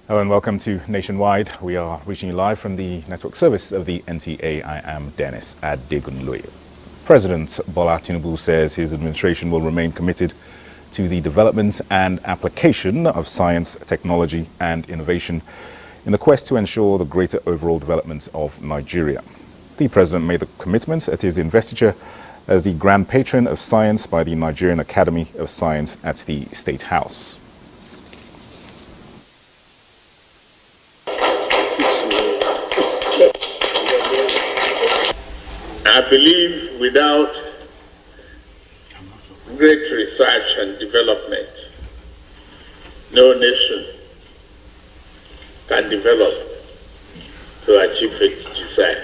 Hello and welcome to Nationwide. We are reaching you live from the network service of the NTA. I am Dennis Adegunloye. President Bola Tinubu says his administration will remain committed to the development and application of science, technology and innovation in the quest to ensure the greater overall development of Nigeria. The president made the commitment at his investiture as the Grand Patron of Science by the Nigerian Academy of Science at the State House. I believe without great research and development, no nation can develop to achieve its desire.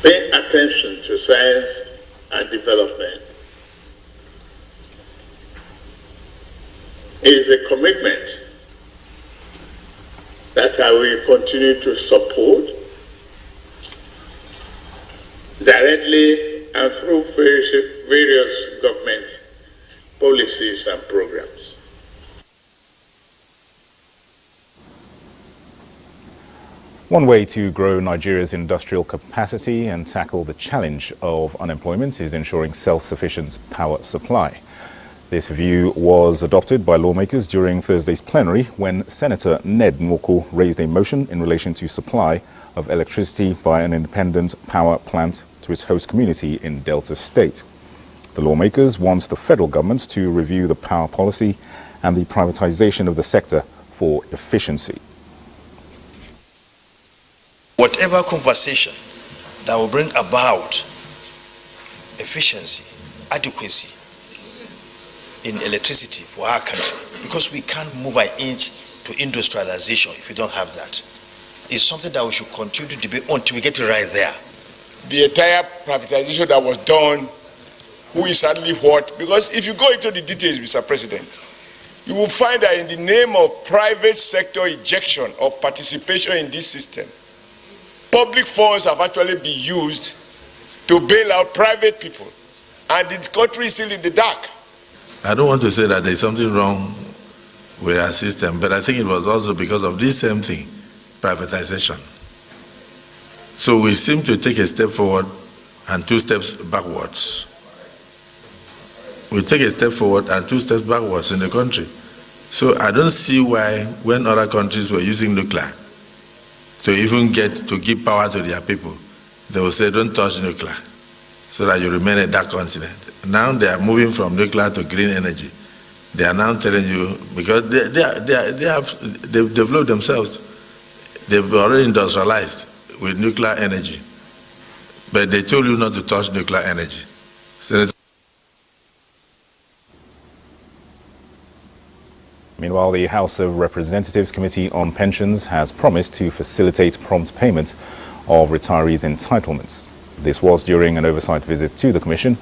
Pay attention to science and development is a commitment that I will continue to support directly and through various government policies and programs. One way to grow Nigeria's industrial capacity and tackle the challenge of unemployment is ensuring self-sufficient power supply. This view was adopted by lawmakers during Thursday's plenary when Senator Ned Nwoko raised a motion in relation to supply of electricity by an independent power plant to its host community in Delta State. The lawmakers want the federal government to review the power policy and the privatization of the sector for efficiency. Whatever conversation that will bring about efficiency, adequacy in electricity for our country, because we can't move an inch to industrialization if we don't have that, is something that we should continue to debate until we get it right there. The entire privatization that was done, who is hardly what, because if you go into the details, Mr. President, you will find that in the name of private sector ejection or participation in this system, public funds have actually been used to bail out private people, and the country is still in the dark. I don't want to say that there's something wrong with our system, but I think it was also because of this same thing, privatization. So we seem to take a step forward and two steps backwards. We take a step forward and two steps backwards in the country. So I don't see why, when other countries were using nuclear to even get to give power to their people, they will say don't touch nuclear so that you remain a dark continent. Now they are moving from nuclear to green energy. They are now telling you, because they've developed themselves, they've already industrialized with nuclear energy, but they told you not to touch nuclear energy. Meanwhile, the House of Representatives Committee on Pensions has promised to facilitate prompt payment of retirees' entitlements. This was during an oversight visit to the Commission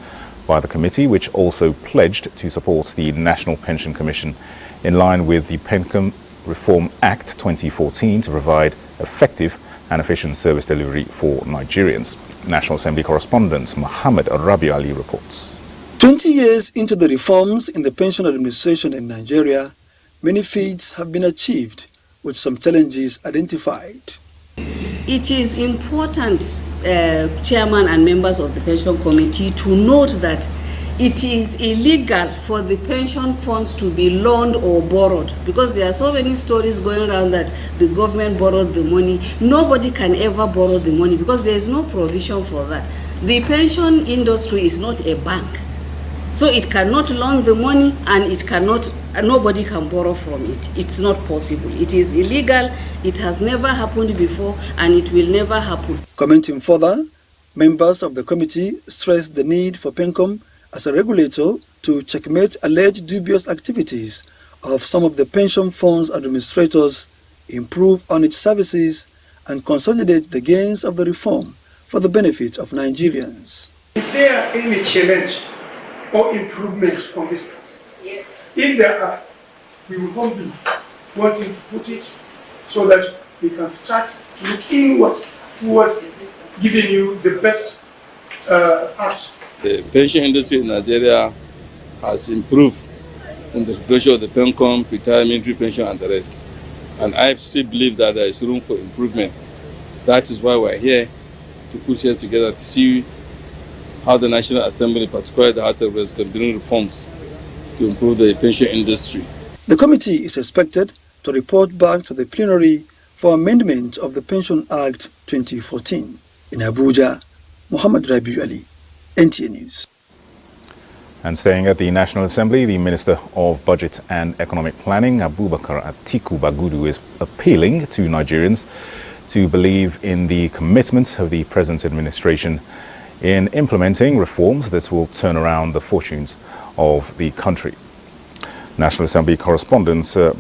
by the committee, which also pledged to support the National Pension Commission in line with the Pension Reform Act 2014 to provide effective and efficient service delivery for Nigerians. National Assembly correspondent Muhammad Rabi Ali reports. 20 years into the reforms in the pension administration in Nigeria, many feats have been achieved, with some challenges identified. It is important, Chairman and members of the Pension Committee, to note that it is illegal for the pension funds to be loaned or borrowed, because there are so many stories going around that the government borrowed the money. Nobody can ever borrow the money because there is no provision for that. The pension industry is not a bank. So it cannot loan the money, and it cannot, nobody can borrow from it. It's not possible. It is illegal. It has never happened before, and it will never happen. Commenting further, members of the committee stressed the need for PENCOM as a regulator to checkmate alleged dubious activities of some of the pension funds administrators, improve on its services, and consolidate the gains of the reform for the benefit of Nigerians. If there are any challenge or improvements on this part, Yes. if there are, we will humbly want you to put it so that we can start to look inwards towards giving you the best parts. The pension industry in Nigeria has improved in the ratio of the PENCOM, retirement pension, and the rest. And I still believe that there is room for improvement. That is why we're here to put heads together to see how the National Assembly, particularly the House of Reps, can bring reforms to improve the pension industry. The committee is expected to report back to the plenary for amendment of the Pension Act 2014. In Abuja, Muhammad Rabiu Ali, NTA News. And staying at the National Assembly, the Minister of Budget and Economic Planning, Abubakar Atiku Bagudu, is appealing to Nigerians to believe in the commitment of the present administration in implementing reforms that will turn around the fortunes of the country. National Assembly correspondent Isa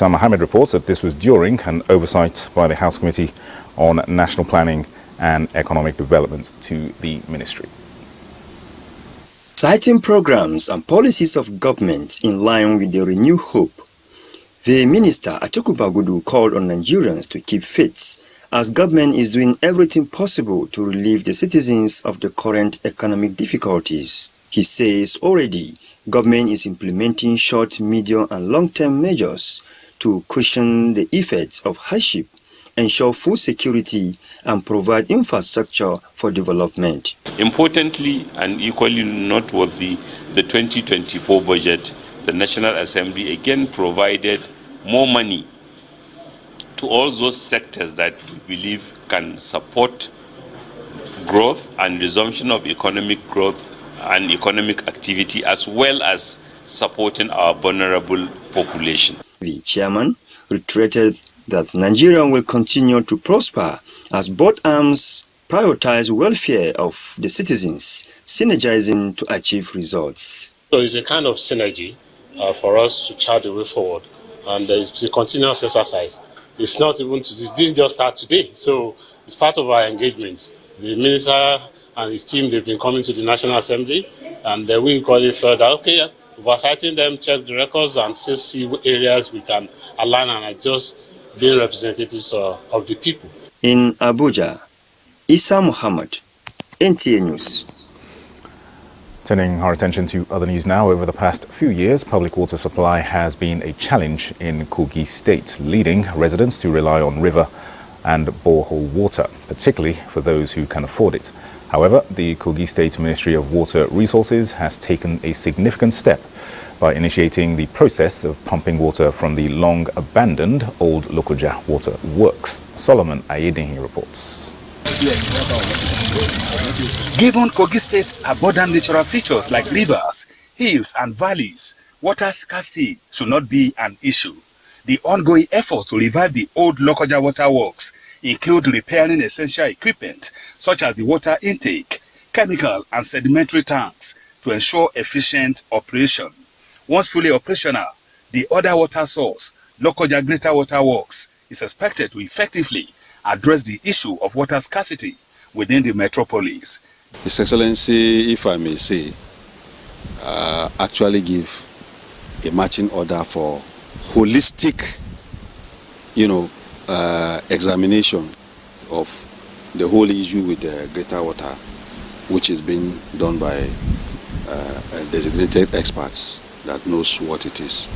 Mohammed reports that this was during an oversight by the House Committee on National Planning and Economic Development to the ministry. Citing programs and policies of government in line with the renewed hope, the Minister Atiku Bagudu called on Nigerians to keep faith as government is doing everything possible to relieve the citizens of the current economic difficulties. He says already government is implementing short, medium and long-term measures to cushion the effects of hardship, ensure food security and provide infrastructure for development. Importantly and equally noteworthy, the 2024 budget, the National Assembly again provided more money to all those sectors that we believe can support growth and resumption of economic growth and economic activity, as well as supporting our vulnerable population. The chairman reiterated that Nigeria will continue to prosper as both arms prioritize welfare of the citizens, synergizing to achieve results. So it's a kind of synergy for us to chart the way forward, and it's a continuous exercise. It's not even it didn't just start today, so it's part of our engagements. The minister and his team, they've been coming to the National Assembly, and we call it further. Okay, oversighting them, check the records, and see what areas we can align and adjust, being representatives of the people. In Abuja, Isa Muhammad, NTA News. Turning our attention to other news now, over the past few years, public water supply has been a challenge in Kogi State, leading residents to rely on river and borehole water, particularly for those who can afford it. However, the Kogi State Ministry of Water Resources has taken a significant step by initiating the process of pumping water from the long-abandoned old Lokoja water works. Solomon Ayedinhi reports. Given Kogi State's abundant natural features like rivers, hills and valleys, water scarcity should not be an issue. The ongoing efforts to revive the old Lokoja water works include repairing essential equipment such as the water intake, chemical and sedimentary tanks to ensure efficient operation. Once fully operational, the other water source, Lokoja Greater Water Works, is expected to effectively address the issue of water scarcity within the metropolis. His Excellency, if I may say, actually give a marching order for holistic, examination of the whole issue with the greater water, which is being done by designated experts that knows what it is.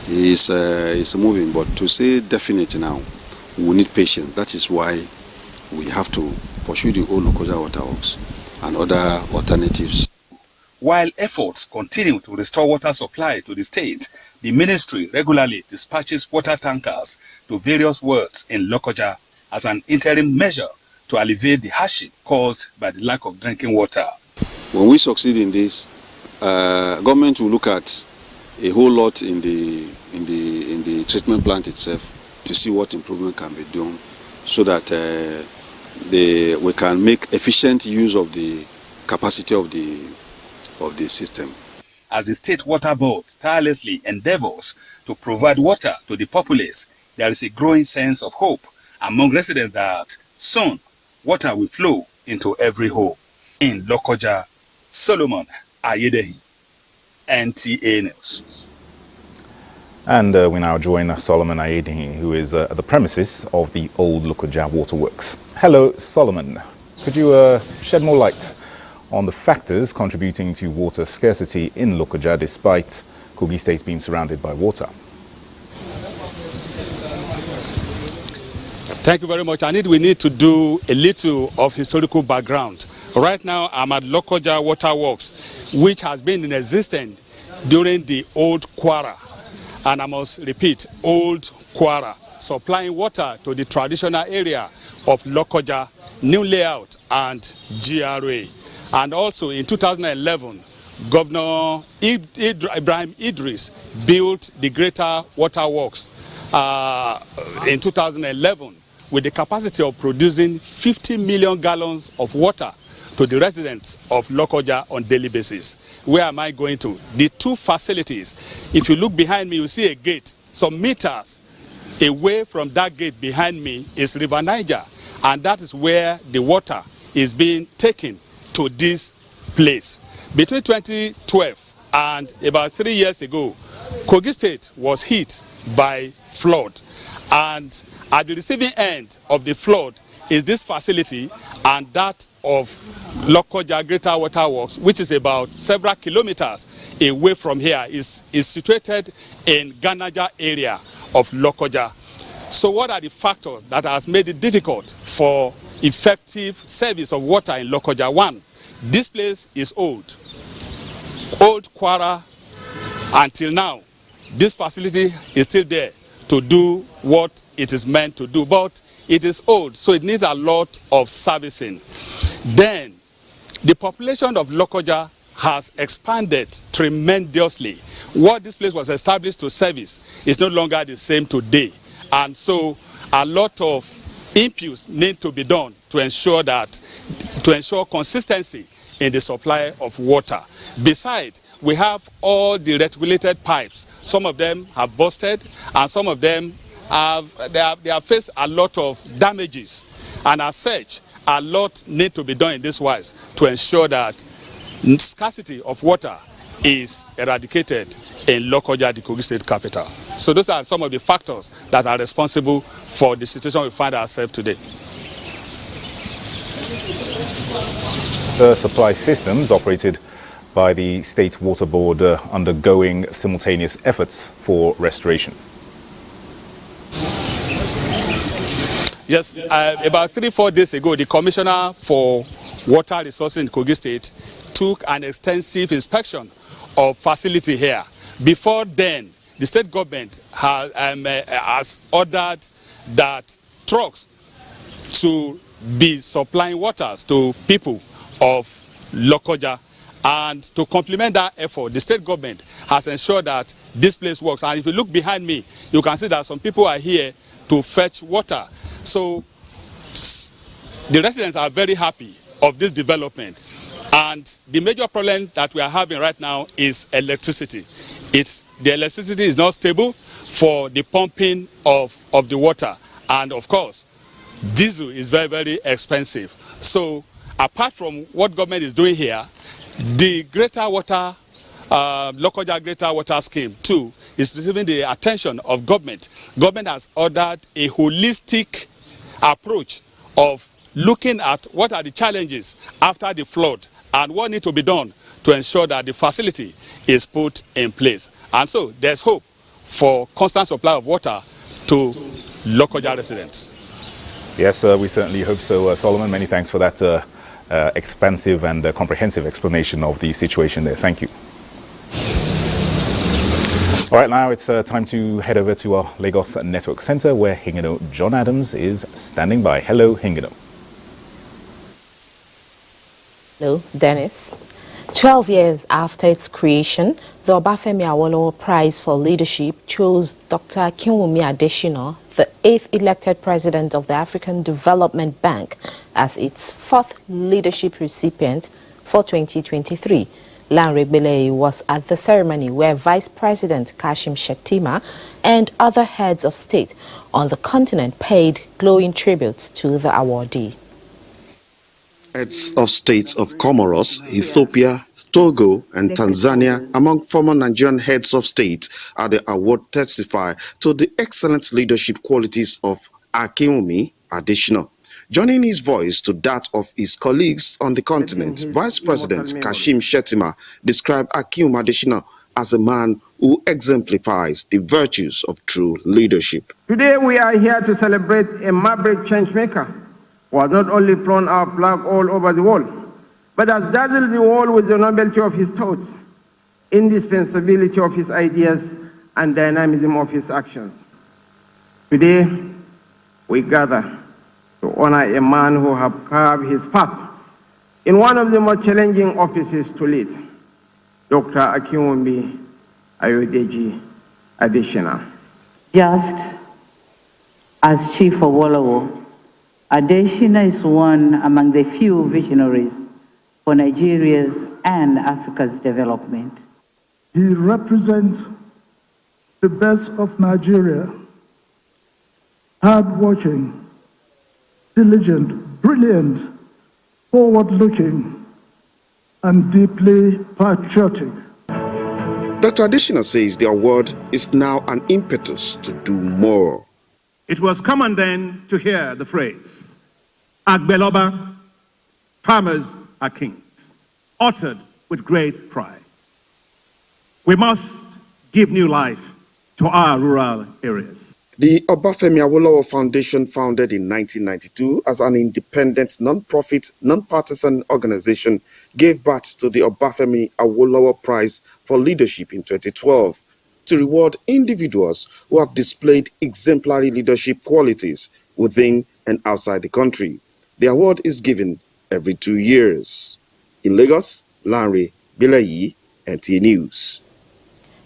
It's moving, but to say definite now, we need patience. That is why we have to pursue the old Lokoja water works and other alternatives. While efforts continue to restore water supply to the state, the ministry regularly dispatches water tankers to various wards in Lokoja as an interim measure to alleviate the hardship caused by the lack of drinking water. When we succeed in this, government will look at a whole lot in the treatment plant itself to see what improvement can be done, so that we can make efficient use of the capacity of the system. As the State Water Board tirelessly endeavors to provide water to the populace, there is a growing sense of hope among residents that soon water will flow into every home. In Lokoja, Solomon Ayedehi, NTA News. And we now join Solomon Ayedehi, who is at the premises of the old Lokoja Waterworks. Hello, Solomon. Could you shed more light on the factors contributing to water scarcity in Lokoja despite Kogi State being surrounded by water? Thank you very much. We need to do a little of historical background. Right now, I'm at Lokoja Waterworks, which has been in existence during the old Kwara. And I must repeat, old Kwara, supplying water to the traditional area of Lokoja, New Layout, and GRA. And also in 2011, Governor Ibrahim Idris built the Greater Waterworks in 2011 with the capacity of producing 50 million gallons of water to the residents of Lokoja on daily basis. Where am I going to? The two facilities. If you look behind me, you see a gate. Some meters away from that gate behind me is River Niger, and that is where the water is being taken to this place. Between 2012 and about 3 years ago, Kogi State was hit by flood, and at the receiving end of the flood is this facility, and that of Lokoja Greater Waterworks, which is about several kilometers away from here, is situated in Ganaja area of Lokoja. So what are the factors that has made it difficult for effective service of water in Lokoja? One, this place is old Kwara. Until now, this facility is still there to do what it is meant to do, but it is old, so it needs a lot of servicing. Then, the population of Lokoja has expanded tremendously. What this place was established to service is no longer the same today, and so a lot of inputs need to be done to ensure consistency in the supply of water. Besides, we have all the reticulated pipes. Some of them have busted, and some of them have faced a lot of damages. And as such, a lot need to be done in this wise to ensure that scarcity of water is eradicated in Lokoja, the Kogi State capital. So those are some of the factors that are responsible for the situation we find ourselves today. The supply systems operated by the State Water Board undergoing simultaneous efforts for restoration. Yes, about 3-4 days ago, the Commissioner for Water Resources in Kogi State took an extensive inspection of facility here. Before then, the state government has ordered that trucks to be supplying waters to people of Lokoja. And to complement that effort, the state government has ensured that this place works. And if you look behind me, you can see that some people are here to fetch water. So the residents are very happy of this development. And the major problem that we are having right now is electricity. The electricity is not stable for the pumping of the water. And of course, diesel is very, very expensive. So apart from what government is doing here, the Greater Water, Lokoja Greater Water Scheme too is receiving the attention of government. Government has ordered a holistic approach of looking at what are the challenges after the flood and what needs to be done to ensure that the facility is put in place. And so there's hope for constant supply of water to Lokoja residents. Yes, we certainly hope so, Solomon. Many thanks for that expansive and comprehensive explanation of the situation there. Thank you. All right, now it's time to head over to our Lagos Network Center where Hingano John Adams is standing by. Hello, Hingano. Hello, Dennis. 12 years after its creation, the Obafemi Awolowo Prize for Leadership chose Dr. Akinwumi Adesina, the 8th elected president of the African Development Bank, as its 4th leadership recipient for 2023. Lanre Belei was at the ceremony where Vice President Kashim Shettima and other heads of state on the continent paid glowing tributes to the awardee. Heads of states of Comoros, Ethiopia, Togo, and Tanzania, among former Nigerian heads of state, at the award testify to the excellent leadership qualities of Akinwumi Adesina. Joining his voice to that of his colleagues on the continent, Vice President Kashim Shettima described Akinwumi Adesina as a man who exemplifies the virtues of true leadership. Today we are here to celebrate a maverick changemaker who has not only flown our flag all over the world, but has dazzled the world with the nobility of his thoughts, indispensability of his ideas, and dynamism of his actions. Today, we gather to honor a man who has carved his path in one of the most challenging offices to lead, Dr. Akinwumi Ayodeji Adesina. Just as Chief Awolowo, Adesina is one among the few visionaries for Nigeria's and Africa's development. He represents the best of Nigeria, hard-working, diligent, brilliant, forward-looking, and deeply patriotic. Dr. Adesina says the award is now an impetus to do more. It was common then to hear the phrase, Agbeloba, farmers are kings, uttered with great pride. We must give new life to our rural areas. The Obafemi Awolowo Foundation, founded in 1992 as an independent, non-profit, non-partisan organization, gave birth to the Obafemi Awolowo Prize for Leadership in 2012 to reward individuals who have displayed exemplary leadership qualities within and outside the country. The award is given every 2 years. In Lagos, Lanre Belei, NTA News.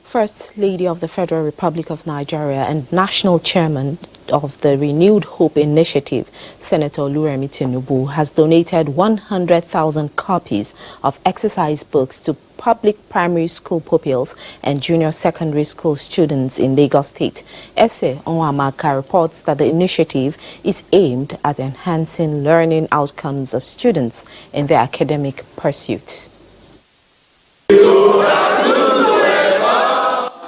First Lady of the Federal Republic of Nigeria and National Chairman of the Renewed Hope Initiative, Senator Oluremi Tinubu, has donated 100,000 copies of exercise books to public primary school pupils and junior secondary school students in Lagos State. Ese Onwamaka reports that the initiative is aimed at enhancing learning outcomes of students in their academic pursuit.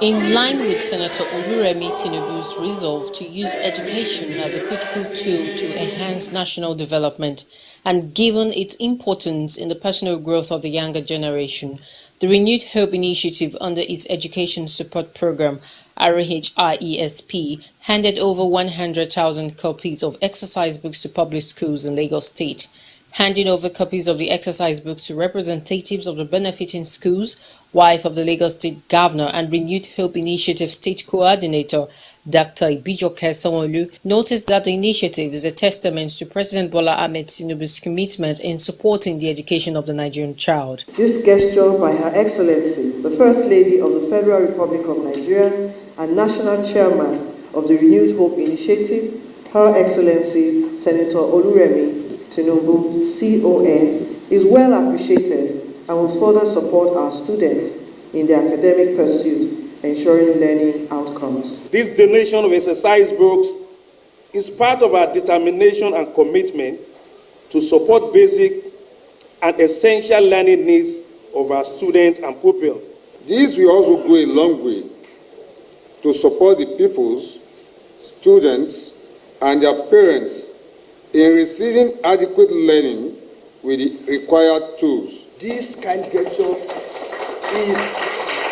In line with Senator Oluremi Tinubu's resolve to use education as a critical tool to enhance national development, and given its importance in the personal growth of the younger generation, the Renewed Hope Initiative, under its Education Support Program, RHIESP, handed over 100,000 copies of exercise books to public schools in Lagos State. Handing over copies of the exercise books to representatives of the benefiting schools, wife of the Lagos State Governor and Renewed Hope Initiative State Coordinator, Dr. Ibijoke Sanwo-Olu, noticed that the initiative is a testament to President Bola Ahmed Tinubu's commitment in supporting the education of the Nigerian child. This gesture by Her Excellency, the First Lady of the Federal Republic of Nigeria and National Chairman of the Renewed Hope Initiative, Her Excellency Senator Oluremi Tinubu, CON, is well appreciated and will further support our students in their academic pursuit, ensuring learning outcomes. This donation of exercise books is part of our determination and commitment to support basic and essential learning needs of our students and pupils. This will also go a long way to support the pupils, students, and their parents in receiving adequate learning with the required tools. This kind gesture is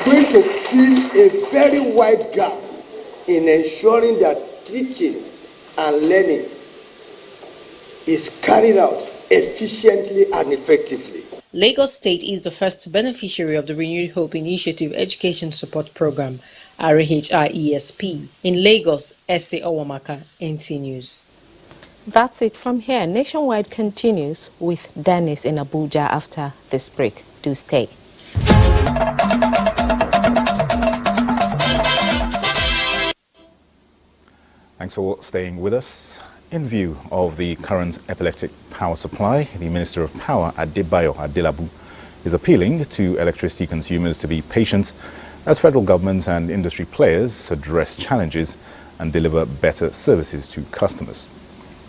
going to fill a very wide gap in ensuring that teaching and learning is carried out efficiently and effectively. Lagos State is the first beneficiary of the Renewed Hope Initiative Education Support Program, RHIESP. In Lagos, Ese Onwamaka, NTA News. That's it from here. Nationwide continues with Dennis in Abuja after this break. Do stay. Thanks for staying with us. In view of the current epileptic power supply, the Minister of Power, Adebayo Adelabu, is appealing to electricity consumers to be patient as federal governments and industry players address challenges and deliver better services to customers.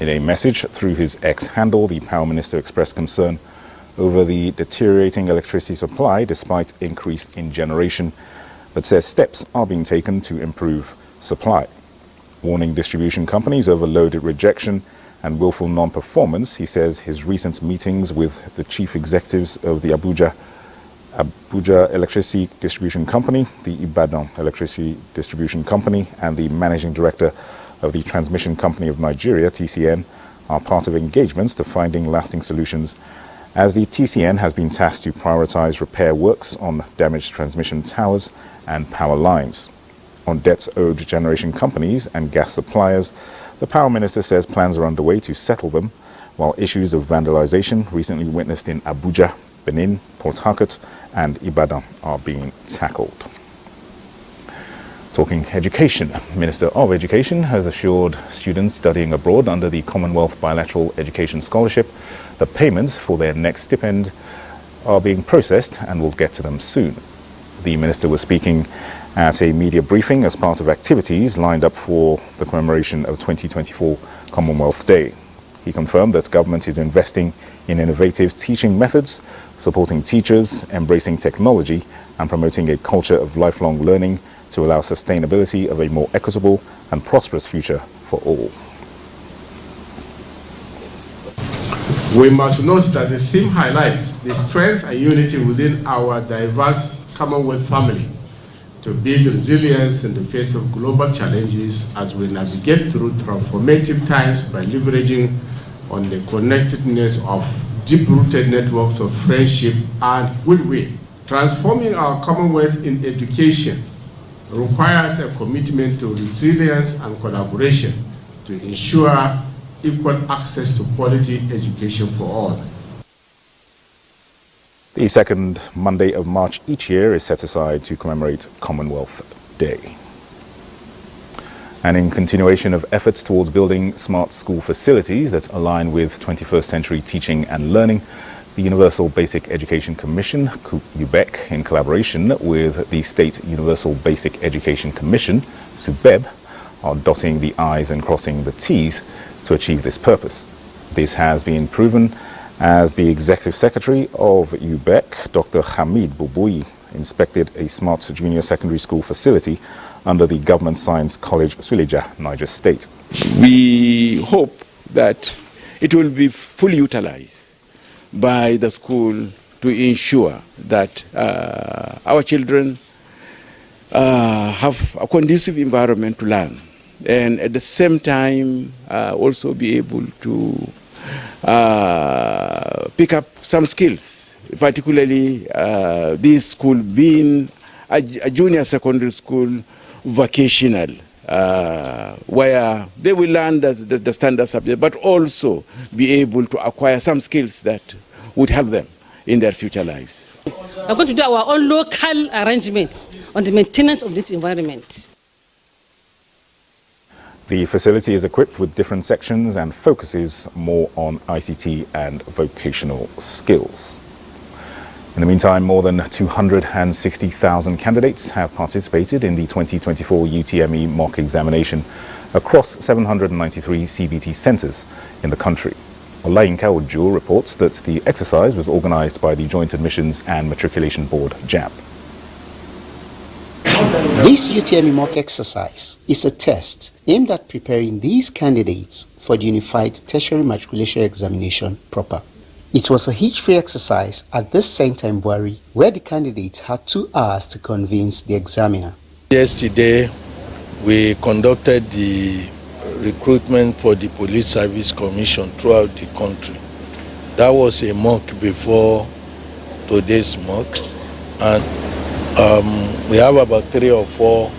In a message through his X handle, the Power Minister expressed concern over the deteriorating electricity supply despite increase in generation, but says steps are being taken to improve supply. Warning distribution companies over load rejection and willful non-performance, he says his recent meetings with the chief executives of the Abuja Electricity Distribution Company, the Ibadan Electricity Distribution Company, and the managing director of the Transmission Company of Nigeria, TCN, are part of engagements to finding lasting solutions, as the TCN has been tasked to prioritize repair works on damaged transmission towers and power lines. On debts owed generation companies and gas suppliers, the Power Minister says plans are underway to settle them, while issues of vandalization recently witnessed in Abuja, Benue, Port Harcourt and Ibadan are being tackled. Talking education, Minister of Education has assured students studying abroad under the Commonwealth Bilateral Education Scholarship that payments for their next stipend are being processed and will get to them soon. The Minister was speaking at a media briefing as part of activities lined up for the commemoration of 2024 Commonwealth Day. He confirmed that government is investing in innovative teaching methods, supporting teachers, embracing technology, and promoting a culture of lifelong learning to allow sustainability of a more equitable and prosperous future for all. We must note that the theme highlights the strength and unity within our diverse Commonwealth family to build resilience in the face of global challenges as we navigate through transformative times by leveraging on the connectedness of deep-rooted networks of friendship and goodwill. Transforming our Commonwealth in education requires a commitment to resilience and collaboration to ensure equal access to quality education for all. The second Monday of March each year is set aside to commemorate Commonwealth Day. And in continuation of efforts towards building smart school facilities that align with 21st century teaching and learning, the Universal Basic Education Commission, UBEC, in collaboration with the State Universal Basic Education Commission, SUBEB, are dotting the I's and crossing the T's to achieve this purpose. This has been proven as the Executive Secretary of UBEC, Dr. Hamid Boboyi, inspected a smart junior secondary school facility under the Government Science College, Suleja, Niger State. We hope that it will be fully utilized by the school to ensure that our children have a conducive environment to learn, and at the same time also be able to pick up some skills, particularly this school being a junior secondary school vocational, where they will learn the standard subject, but also be able to acquire some skills that would help them in their future lives. We're going to do our own local arrangements on the maintenance of this environment. The facility is equipped with different sections and focuses more on ICT and vocational skills. In the meantime, more than 260,000 candidates have participated in the 2024 UTME Mock examination across 793 CBT centres in the country. Olayinka Ojo reports that the exercise was organised by the Joint Admissions and Matriculation Board, JAMB. This UTME Mock exercise is a test aimed at preparing these candidates for the Unified Tertiary Matriculation Examination proper. It was a hitch-free exercise at this centre in Buari, where the candidates had 2 hours to convince the examiner. Yesterday, we conducted the recruitment for the Police Service Commission throughout the country. That was a mock before today's mock, and we have about 3 or 4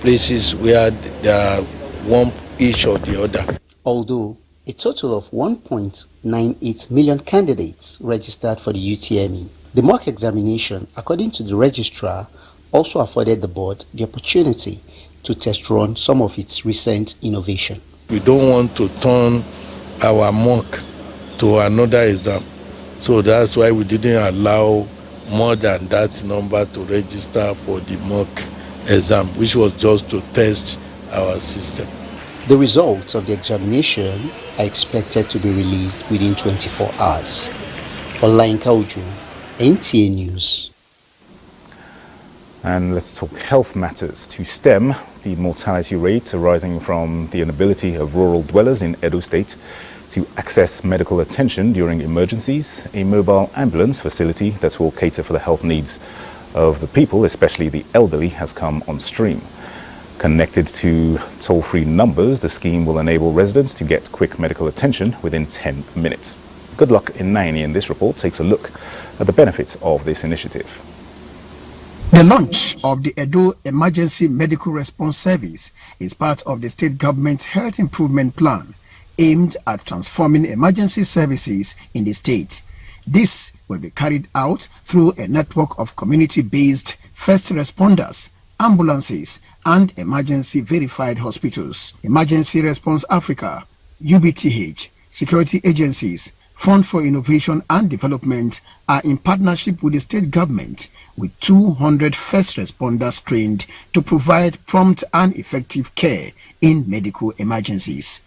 places where there are one each or the other. Although a total of 1.98 million candidates registered for the UTME, The mock examination, according to the registrar, also afforded the board the opportunity to test run some of its recent innovation. We don't want to turn our mock to another exam. So that's why we didn't allow more than that number to register for the mock exam, which was just to test our system. The results of the examination are expected to be released within 24 hours. Olainka Ojo, NTA News. And let's talk health matters. To stem the mortality rate arising from the inability of rural dwellers in Edo State to access medical attention during emergencies, a mobile ambulance facility that will cater for the health needs of the people, especially the elderly, has come on stream. Connected to toll-free numbers, the scheme will enable residents to get quick medical attention within 10 minutes. Good Luck in Naini in this report takes a look at the benefits of this initiative. The launch of the Edo Emergency Medical Response Service is part of the state government's health improvement plan aimed at transforming emergency services in the state. This will be carried out through a network of community-based first responders, ambulances, and emergency verified hospitals. Emergency Response Africa, UBTH, security agencies, Fund for Innovation and Development are in partnership with the state government with 200 first responders trained to provide prompt and effective care in medical emergencies.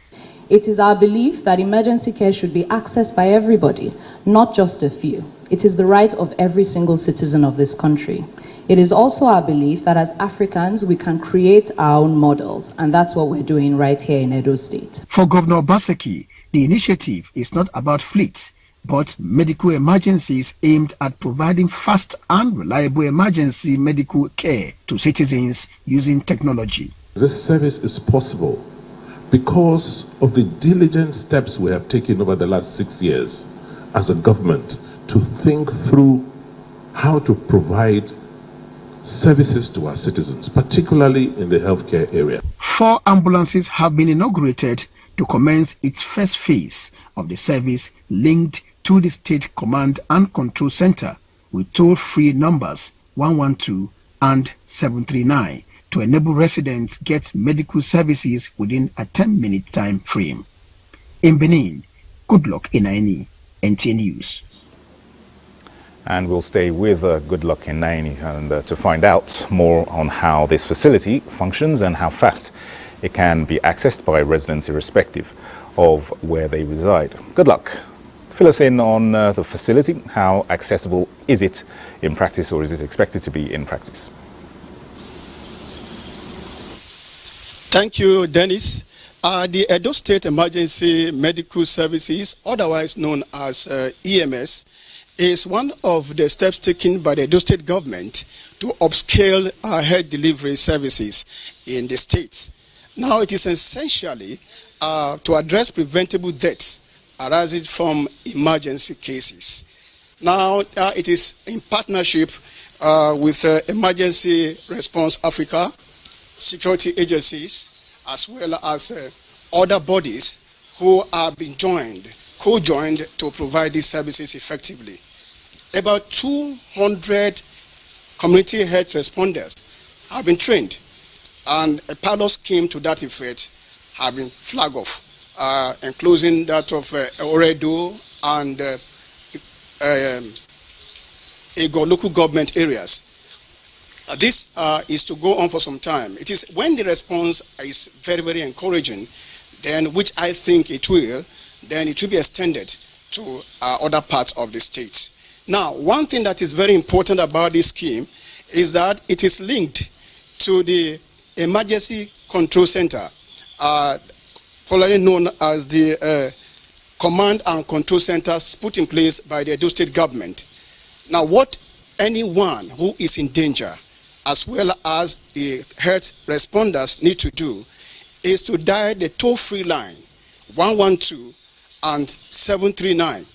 It is our belief that emergency care should be accessed by everybody, not just a few. It is the right of every single citizen of this country. It is also our belief that as Africans, we can create our own models, and that's what we're doing right here in Edo State. For Governor Obaseki, the initiative is not about fleets, but medical emergencies aimed at providing fast and reliable emergency medical care to citizens using technology. This service is possible because of the diligent steps we have taken over the last 6 years as a government to think through how to provide services to our citizens, particularly in the healthcare area. 4 ambulances have been inaugurated to commence its first phase of the service linked to the State Command and Control Center with toll-free numbers 112 and 739 to enable residents get medical services within a 10-minute time frame. In Benin, Good Luck in Naini, NTA News. And we'll stay with Good Luck in Naini and to find out more on how this facility functions and how fast it can be accessed by residents irrespective of where they reside. Good luck. Fill us in on the facility. How accessible is it in practice, or is it expected to be in practice? Thank you, Dennis. The Edo State Emergency Medical Services, otherwise known as EMS, is one of the steps taken by the Edo State government to upscale our health delivery services in the state. Now, it is essentially to address preventable deaths arising from emergency cases. Now, it is in partnership with Emergency Response Africa, security agencies, as well as other bodies who have been co-joined to provide these services effectively. About 200 community health responders have been trained, and a pilot scheme to that effect have been flagged off, including that of Oredo and Ego local government areas. This is to go on for some time. It is when the response is very, very encouraging, then which I think it will, then it will be extended to other parts of the state. Now, one thing that is very important about this scheme is that it is linked to the Emergency Control Center, formerly known as the Command and Control Centers put in place by the Edo State government. Now, what anyone who is in danger, as well as the health responders, need to do is to dial the toll-free line 112 and 739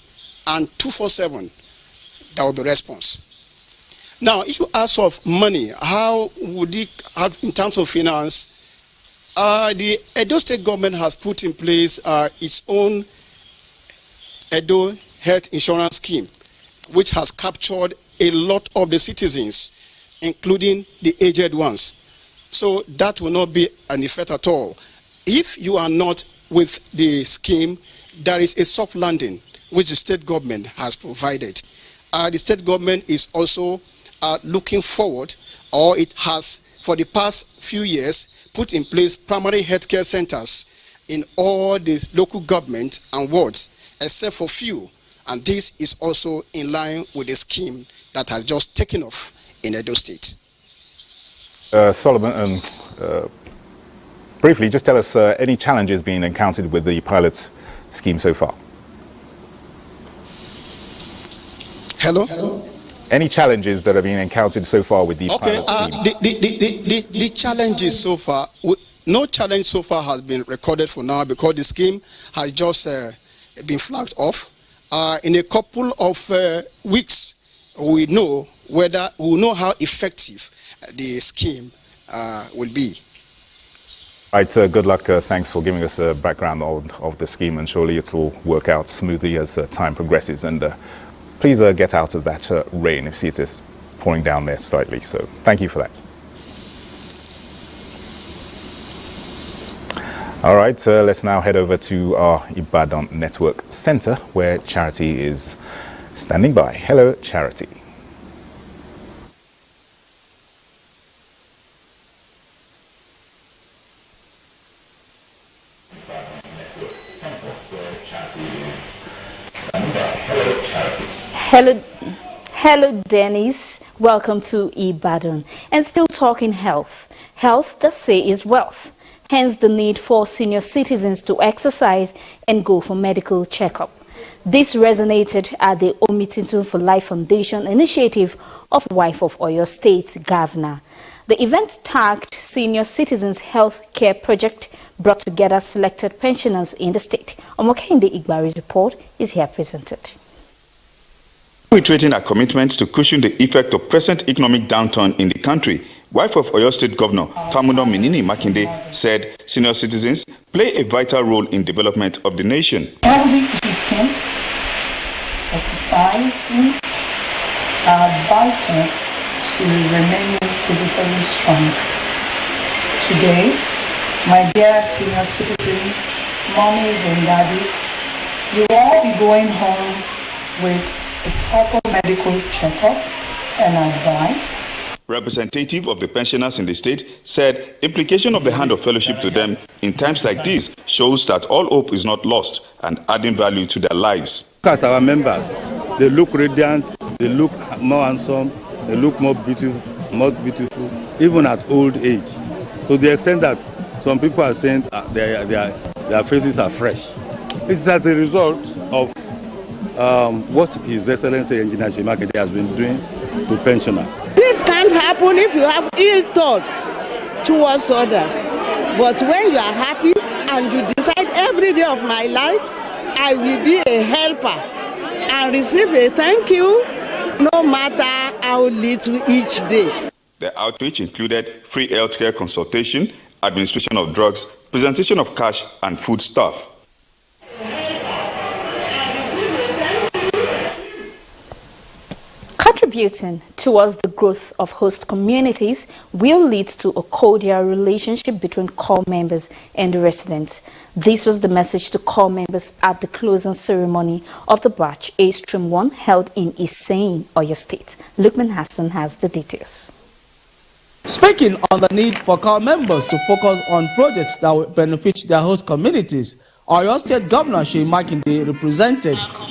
and 247. That will be response. Now, if you ask of money, how would it, in terms of finance, the Edo State government has put in place its own Edo Health Insurance Scheme, which has captured a lot of the citizens, including the aged ones. So that will not be an effect at all. If you are not with the scheme, there is a soft landing which the state government has provided. The state government is also looking forward, or it has for the past few years put in place primary healthcare centers in all the local government and wards, except for few. And this is also in line with the scheme that has just taken off in Edo State. Solomon, briefly, just tell us any challenges being encountered with the pilot scheme so far. Hello? Any challenges that have been encountered so far with the pilot scheme? The challenges so far, no challenge so far has been recorded for now because the scheme has just been flagged off. In a couple of weeks, we know how effective the scheme will be. Right, good luck. Thanks for giving us a background of the scheme, and surely it will work out smoothly as time progresses. And please get out of that rain. If you see it is pouring down there slightly. So thank you for that. All right, let's now head over to our Ibadan Network Center, where Charity is standing by. Hello, Charity. Hello Dennis, welcome to Ibadan. And still talking health. Health, they say, is wealth. Hence the need for senior citizens to exercise and go for medical checkup. This resonated at the Omitintun for Life Foundation initiative of Wife of Oyo State Governor. The event tagged Senior Citizens Health Care Project brought together selected pensioners in the state. Omokende Igbari's report is here presented. Reiterating our commitment to cushion the effect of present economic downturn in the country, Wife of Oyo State Governor Tamuno Minini Makinde said senior citizens play a vital role in development of the nation. Healthy eating, exercising are vital to remaining physically strong. Today, my dear senior citizens, mommies and daddies, you will all be going home with a proper medical checkup and advice. Representative of the pensioners in the state said implication of the hand of fellowship to them in times like this shows that all hope is not lost and adding value to their lives. Look at our members. They look radiant, they look more handsome, they look more beautiful, even at old age. To the extent that some people are saying their faces are fresh. It's as a result of what His Excellency Engineer Shimakede has been doing to pensioners. This can't happen if you have ill thoughts towards others. But when you are happy and you decide every day of my life, I will be a helper and receive a thank you, no matter how little each day. The outreach included free healthcare consultation, administration of drugs, presentation of cash and food stuff. Contributing towards the growth of host communities will lead to a cordial relationship between corps members and the residents. This was the message to corps members at the closing ceremony of the batch A Stream 1 held in Iseyin, Oyo State. Lukman Hassan has the details. Speaking on the need for corps members to focus on projects that will benefit their host communities, Oyo State Governor Seyi Makinde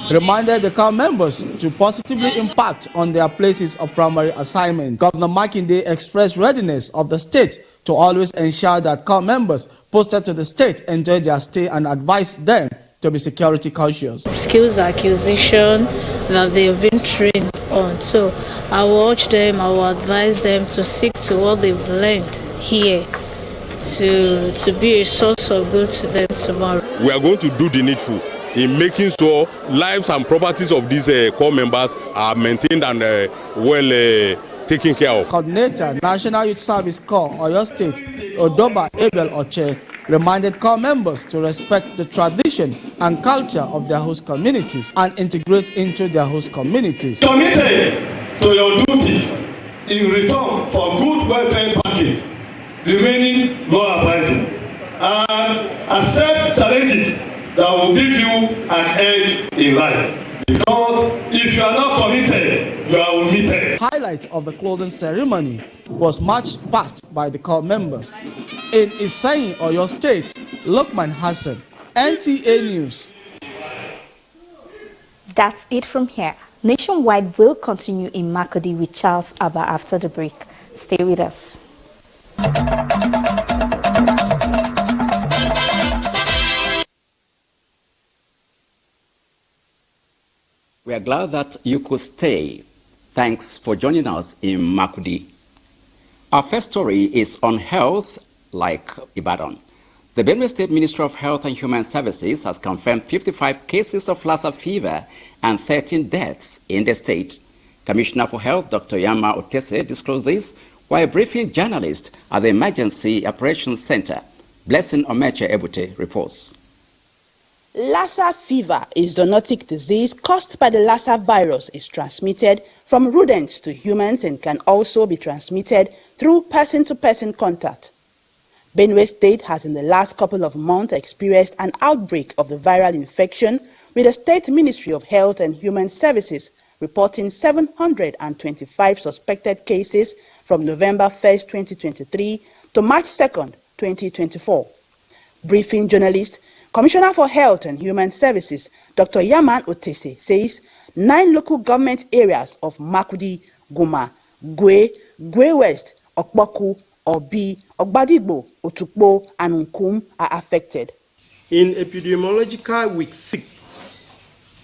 reminded the corps members to positively impact on their places of primary assignment. Governor Makinde expressed readiness of the state to always ensure that corps members posted to the state enjoy their stay and advised them to be security conscious. Skills acquisition that they've been trained on. So I will urge them, I will advise them to stick to what they've learned here to be a source of good to them tomorrow. We are going to do the needful in making sure lives and properties of these corps members are maintained and well taken care of. Coordinator, National Youth Service Corps, Oyo State, Odoba Abel Oche, reminded corps members to respect the tradition and culture of their host communities and integrate into their host communities. Committed to your duties in return for good welfare package, remaining law-abiding, and accept challenges that will give you an edge in life. Because if you are not committed, you are omitted. Highlight of the closing ceremony was marched past by the corps members. In Isayin, Oyo State, Lokman Hassan, NTA News. That's it from here. Nationwide will continue in Makurdi with Charles Abba after the break. Stay with us. We are glad that you could stay. Thanks for joining us in Makurdi. Our first story is on health like Ibadan. The Benue State Ministry of Health and Human Services has confirmed 55 cases of Lassa fever and 13 deaths in the state. Commissioner for Health Dr. Yama Otese disclosed this while briefing journalists at the Emergency Operations Center. Blessing Omeche Ebute reports. Lassa fever is a zoonotic disease caused by the Lassa virus. It's transmitted from rodents to humans and can also be transmitted through person-to-person contact. Benue State has in the last couple of months experienced an outbreak of the viral infection, with the State Ministry of Health and Human Services reporting 725 suspected cases from November 1st, 2023 to March 2nd, 2024. Briefing journalist, Commissioner for Health and Human Services, Dr. Yaman Otese, says 9 local government areas of Makurdi, Guma, Gwe West, Okboku, Obi, Ogbadigbo, Otukpo, and Nkum are affected. In epidemiological week 6,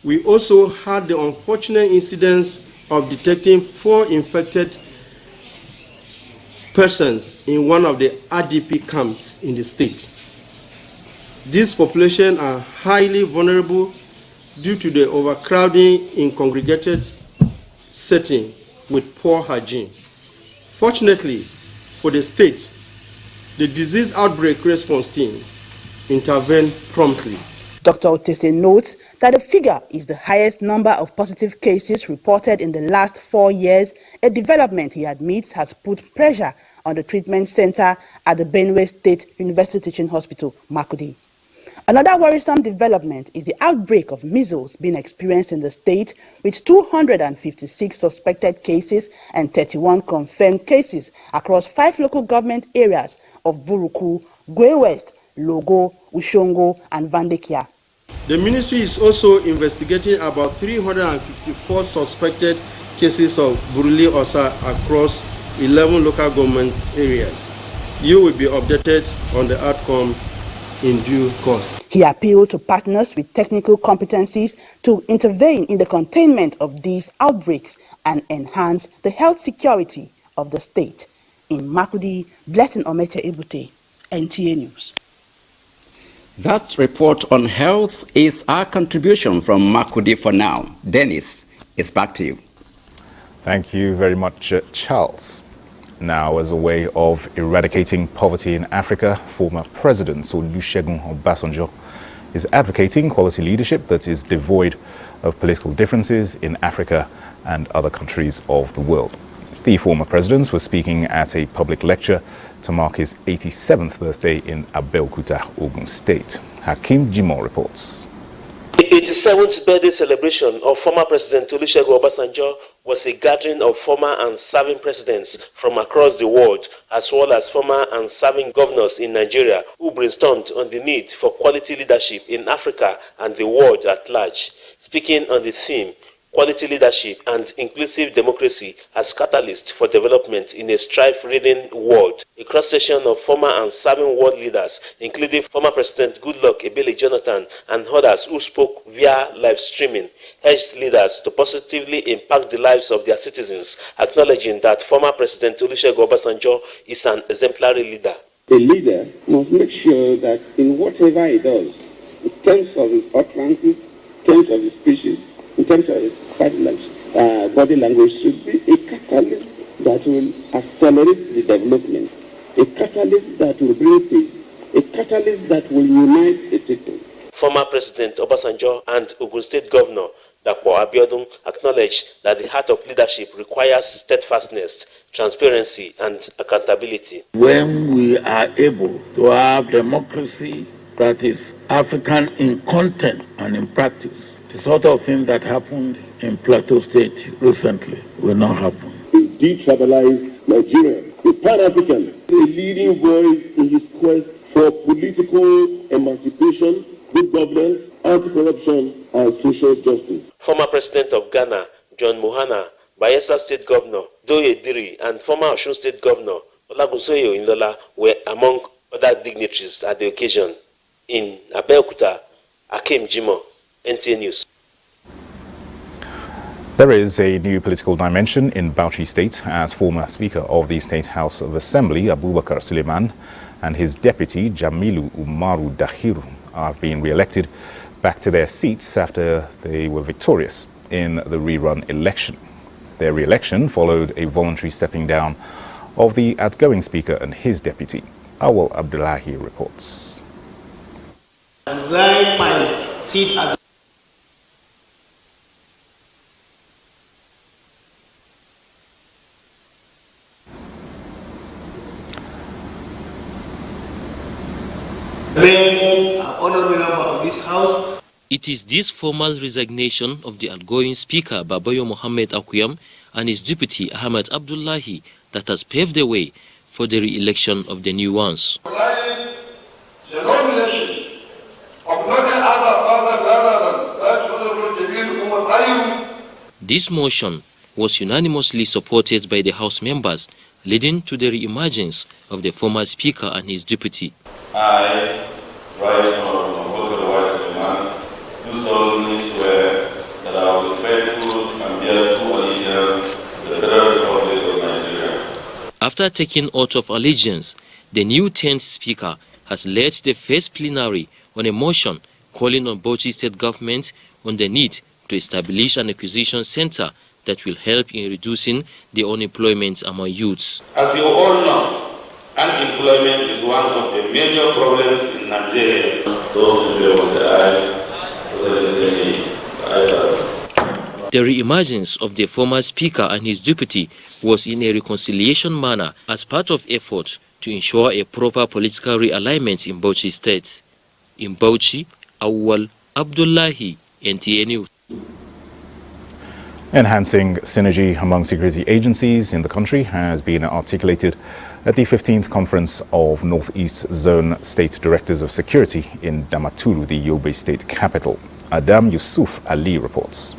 we also had the unfortunate incidents of detecting 4 infected persons in one of the RDP camps in the state. These populations are highly vulnerable due to the overcrowding in congregated setting with poor hygiene. Fortunately for the state, the disease outbreak response team intervened promptly. Dr. Otese notes that the figure is the highest number of positive cases reported in the last 4 years, a development he admits has put pressure on the treatment center at the Benue State University Teaching Hospital, Makurdi. Another worrisome development is the outbreak of measles being experienced in the state, with 256 suspected cases and 31 confirmed cases across 5 local government areas of Buruku, Gwe West, Logo, Ushongo, and Vandekia. The ministry is also investigating about 354 suspected cases of Buruli Osa across 11 local government areas. You will be updated on the outcome in due course. He appealed to partners with technical competencies to intervene in the containment of these outbreaks and enhance the health security of the state. In Makurdi, Blessing Omeche Ebute, NTA News. That report on health is our contribution from Makurdi for now. Dennis, it's back to you. Thank you very much, Charles. Now, as a way of eradicating poverty in Africa, former President Olusegun Obasanjo is advocating quality leadership that is devoid of political differences in Africa and other countries of the world. The former president was speaking at a public lecture to mark his 87th birthday in Abeokuta, Ogun State. Hakim Jimo reports. The 87th birthday celebration of former President Olusegun Obasanjo was a gathering of former and serving presidents from across the world, as well as former and serving governors in Nigeria, who brainstormed on the need for quality leadership in Africa and the world at large. Speaking on the theme, quality leadership and inclusive democracy as catalyst for development in a strife-ridden world, a cross-section of former and serving world leaders, including former President Goodluck Ebele Jonathan and others who spoke via live streaming, urged leaders to positively impact the lives of their citizens, acknowledging that former President Olusegun Obasanjo is an exemplary leader. A leader must make sure that in whatever he does, in terms of his utterances, in terms of his speeches, in terms of his body language, should be a catalyst that will accelerate the development, a catalyst that will bring peace, a catalyst that will unite the people. Former President Obasanjo and Ogun State Governor Dr. Abiodun acknowledged that the heart of leadership requires steadfastness, transparency, and accountability. When we are able to have democracy that is African in content and in practice, the sort of thing that happened in Plateau State recently will not happen. A detribalized Nigerian, a Pan-African, a leading voice in his quest for political emancipation, good governance, anti-corruption, and social justice. Former President of Ghana, John Mahama, Bayelsa State Governor, Doye Diri, and former Osun State Governor, Olagunsoye Oyinlola, were among other dignitaries at the occasion. In Abeokuta, Akim Jimo, NTA News. There is a new political dimension in Bauchi State as former Speaker of the State House of Assembly, Abubakar Suleiman, and his deputy, Jamilu Umaru Dahiru, are being re-elected back to their seats after they were victorious in the rerun election. Their re-election followed a voluntary stepping down of the outgoing Speaker and his deputy. Awal Abdullahi reports. Like my seat at honorable member of this house. It is this formal resignation of the outgoing Speaker Babayo Mohammed Akuyam and his deputy Ahmed Abdullahi that has paved the way for the re-election of the new ones. This motion was unanimously supported by the House members, leading to the re-emergence of the former Speaker and his deputy. I, Right Honorable Suleiman, do solemnly swear that I will be faithful and bear true allegiance to the Federal Republic of Nigeria. After taking oath of allegiance, the new 10th Speaker has led the first plenary on a motion calling on Bauchi State Government on the need to establish an acquisition center that will help in reducing the unemployment among youths. As we all know, unemployment is one of the major problems in Nigeria. Those with the eyes, the re-emergence of the former Speaker and his deputy was in a reconciliation manner as part of efforts to ensure a proper political realignment in Bauchi State. In Bauchi, Awal Abdullahi, NTA News. Enhancing synergy among security agencies in the country has been articulated at the 15th Conference of Northeast Zone State Directors of Security in Damaturu, the Yobe State capital. Adam Yusuf Ali reports.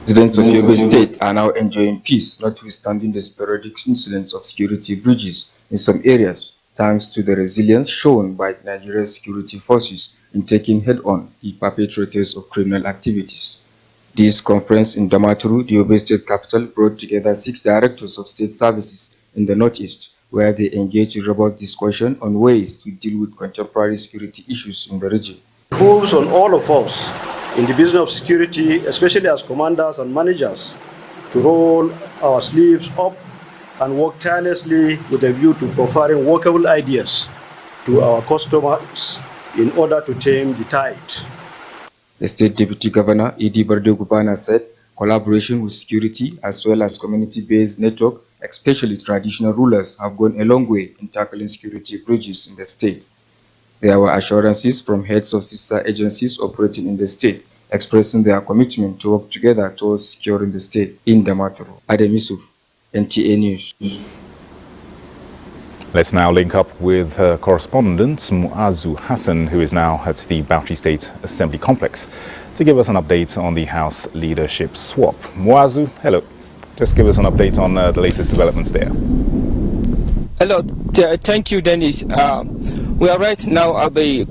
Residents of Yobe State are now enjoying peace, notwithstanding the sporadic incidents of security breaches in some areas, thanks to the resilience shown by Nigeria's security forces in taking head-on the perpetrators of criminal activities. This conference in Damaturu, the Yobe State capital, brought together 6 directors of state services in the Northeast, where they engaged in robust discussion on ways to deal with contemporary security issues in the region. It behoves on all of us in the business of security, especially as commanders and managers, to roll our sleeves up and work tirelessly with a view to providing workable ideas to our customers in order to tame the tide. The State Deputy Governor, Idi Barde Gubana, said collaboration with security as well as community-based network, especially traditional rulers, have gone a long way in tackling security breaches in the state. There were assurances from heads of sister agencies operating in the state, expressing their commitment to work together towards securing the state in Damaturu. Adam Yusuf, NTA News. Let's now link up with correspondent Muazu Hassan, who is now at the Bauchi State Assembly Complex, to give us an update on the House leadership swap. Muazu, hello. Just give us an update on the latest developments there. Hello, thank you, Dennis. We are right now at the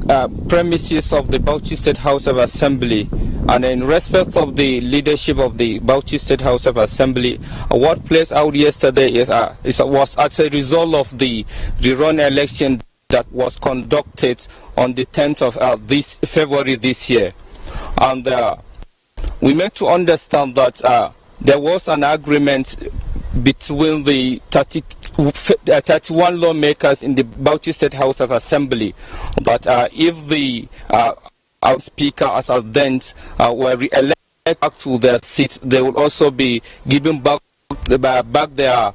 premises of the Bauchi State House of Assembly, and in respect of the leadership of the Bauchi State House of Assembly, what played out yesterday was as a result of the rerun election that was conducted on the 10th of this February this year. And we meant to understand that there was an agreement between the 31 lawmakers in the Bauchi State House of Assembly that if the Speaker as of then were re-elected back to their seats, they will also be giving back their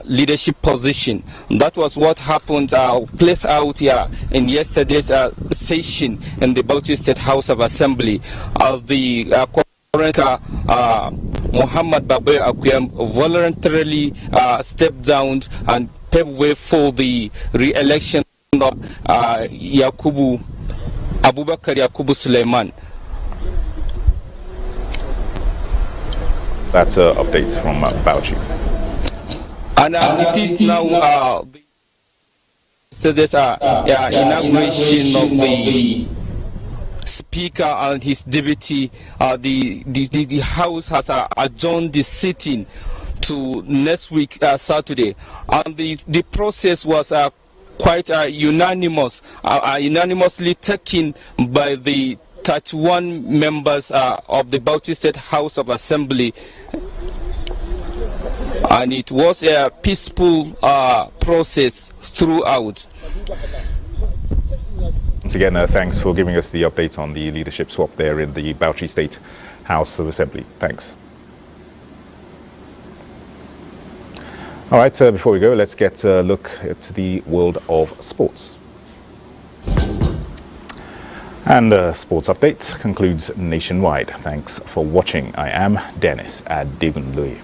leadership position. That was what happened, played out here in yesterday's session in the Bauchi State House of Assembly. The current Muhammad Babe Akuyam voluntarily stepped down and paved way for the re-election of Abubakar Yakubu Suleiman. That's updates from Bauchi. And as it is now, there's inauguration of the Speaker and his deputy. The House has adjourned the sitting to next week, Saturday. And the process was quite unanimously taken by the 31 members of the Bauchi State House of Assembly, and it was a peaceful process throughout. Once again, thanks for giving us the update on the leadership swap there in the Bauchi State House of Assembly. Thanks. All right, before we go, let's get a look at the world of sports. And sports update concludes nationwide. Thanks for watching. I am Dennis Adigunloye.